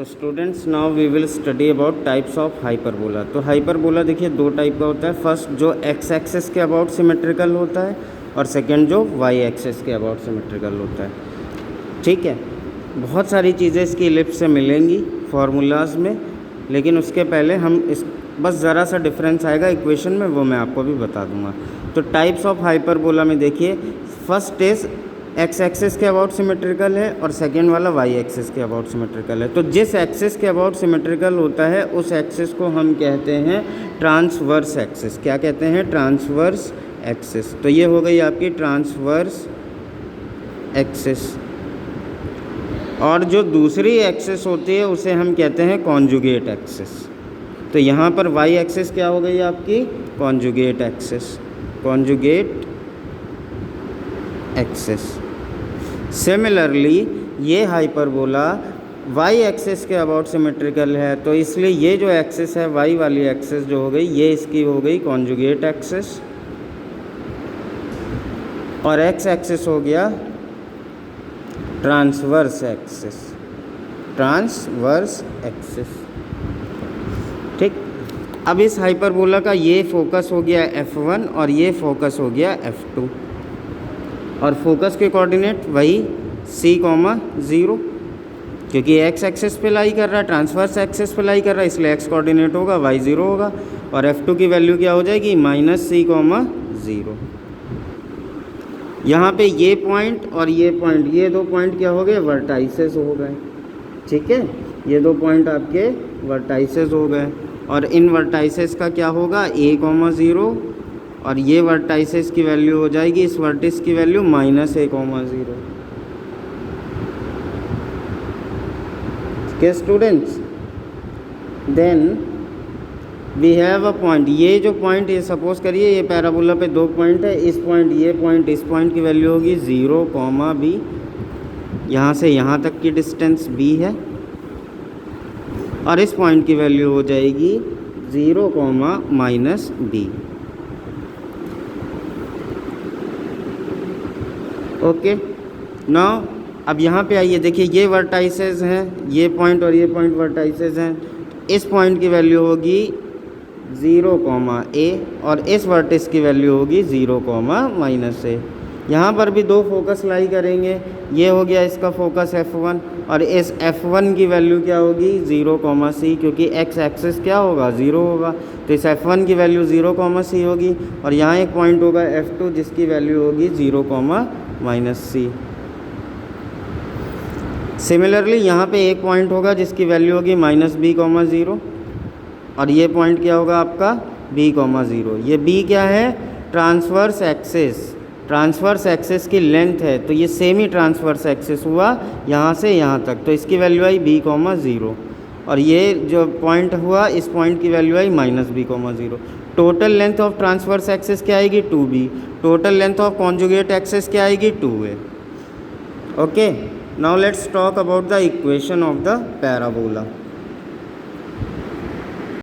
तो students now we will study about types of hyperbola. तो hyperbola देखिए दो टाइप का होता है, फर्स्ट जो एक्स एक्सिस के अबाउट सिमेट्रिकल होता है और सेकंड जो वाई एक्सिस के अबाउट सिमेट्रिकल होता है। ठीक है, बहुत सारी चीज़ें इसकी इलिप्स से मिलेंगी फार्मूलाज में, लेकिन उसके पहले हम इस बस ज़रा सा डिफरेंस आएगा इक्वेशन में, वो मैं आपको भी बता दूंगा। तो टाइप्स ऑफ हाइपरबोला में देखिए फर्स्ट इज एक्स एक्सिस के अबाउट सिमेट्रिकल है और सेकेंड वाला वाई एक्सिस के अबाउट सिमेट्रिकल है। तो जिस एक्सिस के अबाउट सिमेट्रिकल होता है उस एक्सिस को हम कहते हैं ट्रांसवर्स एक्सिस। क्या कहते हैं? Transverse axis. तो ये हो गई आपकी ट्रांसवर्स एक्सिस। और जो दूसरी एक्सिस होती है उसे हम कहते हैं कॉन्जुगेट एक्सिस। तो यहाँ पर वाई एक्सिस क्या हो गई आपकी? Conjugate axis. Conjugate axis. Similarly ये हाइपरबोला वाई एक्सिस के अबाउट सिमेट्रिकल है, तो इसलिए ये जो एक्सिस है वाई वाली एक्सिस जो हो गई ये इसकी हो गई कॉन्जुगेट एक्सिस, और एक्स एक्सिस हो गया ट्रांसवर्स एक्सिस। Transverse axis. ठीक, अब इस हाइपरबोला का ये फोकस हो गया F1 और ये फोकस हो गया F2, और फोकस के कोऑर्डिनेट वही C, 0, क्योंकि एक्स एक्सिस पे लाई कर रहा है, ट्रांसवर्स एक्सिस पे लाई कर रहा है, इसलिए एक्स कोऑर्डिनेट होगा y 0 होगा, और F2 की वैल्यू क्या हो जाएगी? -C, 0। यहाँ पे ये पॉइंट और ये पॉइंट, ये दो पॉइंट क्या हो गए? वर्टाइसेस हो गए। ठीक है, ये दो पॉइंट आपके वर्टाइसेस हो गए, और इन वर्टाइसेस का क्या होगा? A, 0, और ये वर्टाइसेस की वैल्यू हो जाएगी, इस वर्टिस की वैल्यू -A, 0। के students, then we have a point. ये जो पॉइंट, ये सपोज करिए ये पैराबोला पे दो पॉइंट है, इस पॉइंट, ये पॉइंट, इस पॉइंट की वैल्यू होगी 0, B। यहाँ से यहाँ तक की डिस्टेंस B है, और इस पॉइंट की वैल्यू हो जाएगी 0, -B। ओके, नाउ अब यहाँ पे आइए, देखिए ये वर्टाइसेस हैं, ये पॉइंट और ये पॉइंट वर्टाइसेस हैं। इस पॉइंट की वैल्यू होगी 0, A, और इस वर्टिस की वैल्यू होगी 0, -A। यहाँ पर भी दो फोकस लाई करेंगे, ये हो गया इसका फोकस F1, और इस F1 की वैल्यू क्या होगी? 0, C, क्योंकि एक्स एक्सिस क्या होगा? 0 होगा, तो इस F1 की वैल्यू 0, C होगी, और यहाँ एक पॉइंट होगा F2 जिसकी वैल्यू होगी 0, -C। सिमिलरली यहाँ पे एक पॉइंट होगा जिसकी वैल्यू होगी -B, 0, और ये पॉइंट क्या होगा आपका? B, 0। ये B क्या है? Transverse axis. ट्रांसवर्स एक्सिस की लेंथ है, तो ये सेमी ट्रांसवर्स एक्सिस हुआ यहाँ से यहाँ तक, तो इसकी वैल्यू आई B, 0, और ये जो पॉइंट हुआ इस पॉइंट की value I -B, 0। Total length of transverse axis क्या आएगी? 2B। Total length of conjugate axis क्या आएगी? 2A। Okay, now let's talk about the equation of the parabola.